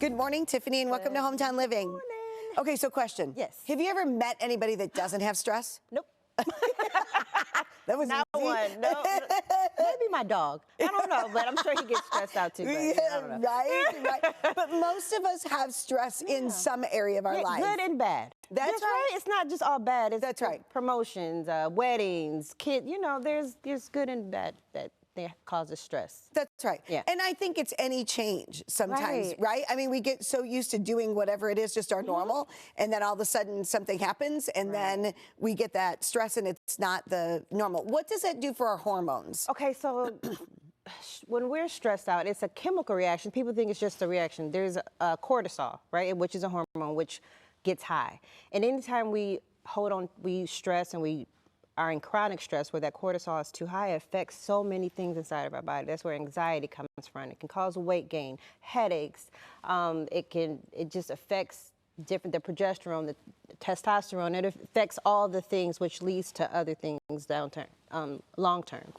Good morning, Tiffany, and welcome to Hometown Living. Morning. Okay, so question. Yes. Have you ever met anybody that doesn't have stress? Nope. That was Not easy. one. No. Maybe my dog. I don't know, but I'm sure he gets stressed out too. But I don't know. Right. But most of us have stress in some area of our lives. Good and bad. That's right. It's not just all bad. It's That's right. Promotions, weddings, kids. You know, there's good and bad that causes stress. That's right. Yeah. And I think it's any change sometimes, right? I mean, we get so used to doing whatever it is, just our normal, and then all of a sudden something happens, and then we get that stress, and it's not the normal. What does that do for our hormones? Okay, so when we're stressed out, it's a chemical reaction. People think it's just a reaction. There's cortisol, right, which is a hormone which gets high. And anytime we stress and we are in chronic stress where that cortisol is too high, it affects so many things inside of our body. That's where anxiety comes from. It can cause weight gain, headaches. It just affects the progesterone, the testosterone. It affects all the things, which leads to other things long term.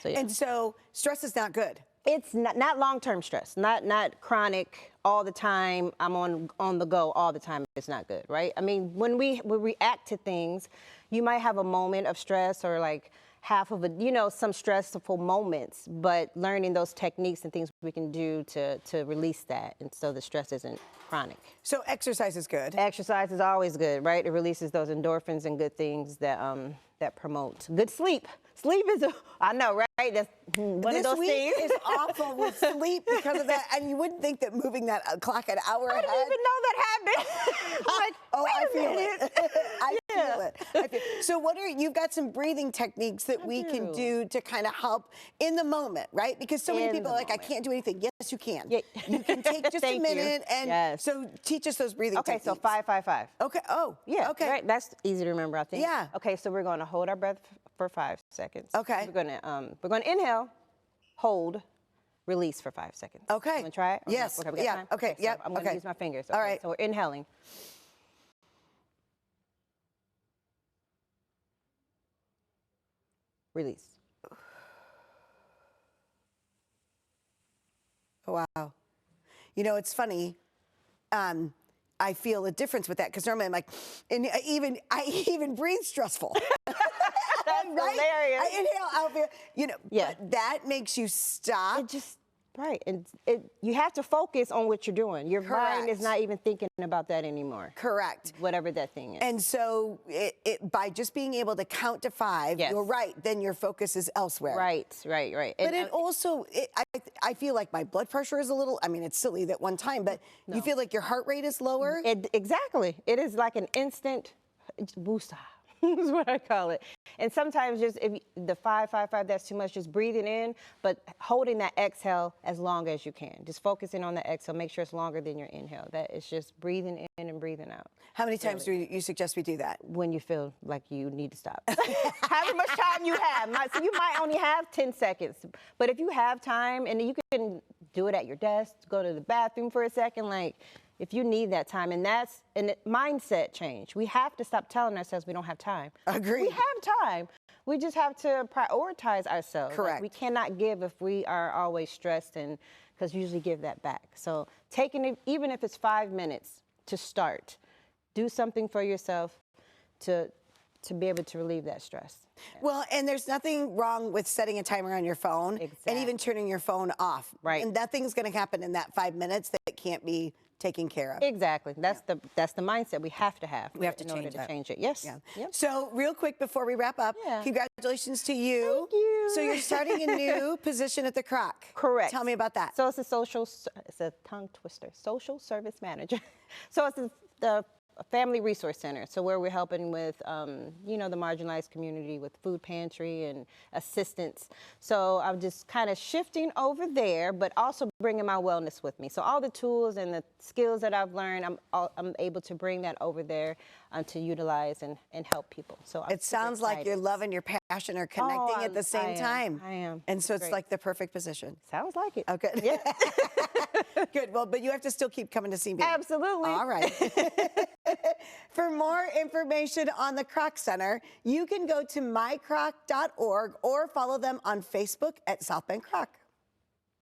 So, yeah. And so stress is not good. It's not long-term stress, not chronic all the time. I'm on the go all the time. It's not good, right? I mean, when we react to things, you might have a moment of stress or like half of some stressful moments, but learning those techniques and things we can do to release that, and so the stress isn't chronic. So exercise is good. Exercise is always good, right? It releases those endorphins and good things that promote good sleep. Sleep is, I know, right? That's one of those things. This week is awful with sleep because of that, and you wouldn't think that moving that clock an hour ahead. I didn't even know that happened. I'm like, I feel it. I feel it. So you've got some breathing techniques that we can do to kind of help in the moment, right? Because so many people are like, I can't do anything. Yes, you can. Yeah. You can take just a minute, and so teach us those breathing techniques. Okay, so 5, 5, 5. Okay. Oh, yeah. Okay. Right. That's easy to remember, I think. Yeah. Okay, so we're going to hold our breath for 5 seconds. Okay. We're going to inhale, hold, release for 5 seconds. Okay. You want to try it? Yes. Okay, we got Yeah. time? Okay. So Yep. I'm going to use my fingers. All right. So we're inhaling. Release. Oh, wow. You know, it's funny. I feel a difference with that because normally I'm like, and I even breathe stressful. That's right? hilarious. I inhale, out there, but that makes you stop. Right, and you have to focus on what you're doing. Your mind is Correct. not even thinking about that anymore. Correct. Whatever that thing is. And so by just being able to count to 5, you're right, then your focus is elsewhere. Right. But I feel like my blood pressure is a little, I mean, it's silly that one time, but you feel like your heart rate is lower? Exactly. It is like an instant boost. Is what I call it. And sometimes just if the 5, 5, 5, that's too much, just breathing in, but holding that exhale as long as you can. Just focusing on the exhale, make sure it's longer than your inhale. That is just breathing in and breathing out. How many times do you suggest we do that? When you feel like you need to stop. However much time you have. So you might only have 10 seconds, but if you have time, and you can do it at your desk, go to the bathroom for a second, like, if you need that time, and that's a mindset change. We have to stop telling ourselves we don't have time. Agreed. We have time. We just have to prioritize ourselves. Correct. Like, we cannot give if we are always stressed, and because we usually give that back. So taking it, even if it's 5 minutes to start, do something for yourself to be able to relieve that stress. Yeah. Well, and there's nothing wrong with setting a timer on your phone and even turning your phone off. Right. And nothing's going to happen in that 5 minutes that can't be taken care of. Exactly. That's the mindset we have to have. We have to in order to change it. Yes. Yeah. Yep. So real quick before we wrap up, congratulations to you. Thank you. So you're starting a new position at the Kroc. Correct. Tell me about that. So it's a tongue twister, social service manager. So it's the family resource center. So where we're helping with, the marginalized community with food pantry and assistance. So I'm just kind of shifting over there, but also bringing my wellness with me. So all the tools and the skills that I've learned, I'm able to bring that over there to utilize and help people. So it sounds like your love and your passion are connecting at the same time. I am. And so it's like the perfect position. Sounds like it. Oh, good. Yeah. Good. Well, but you have to still keep coming to see me. Absolutely. All right. For more information on the Kroc Center, you can go to mykroc.org or follow them on Facebook at South Bend Kroc.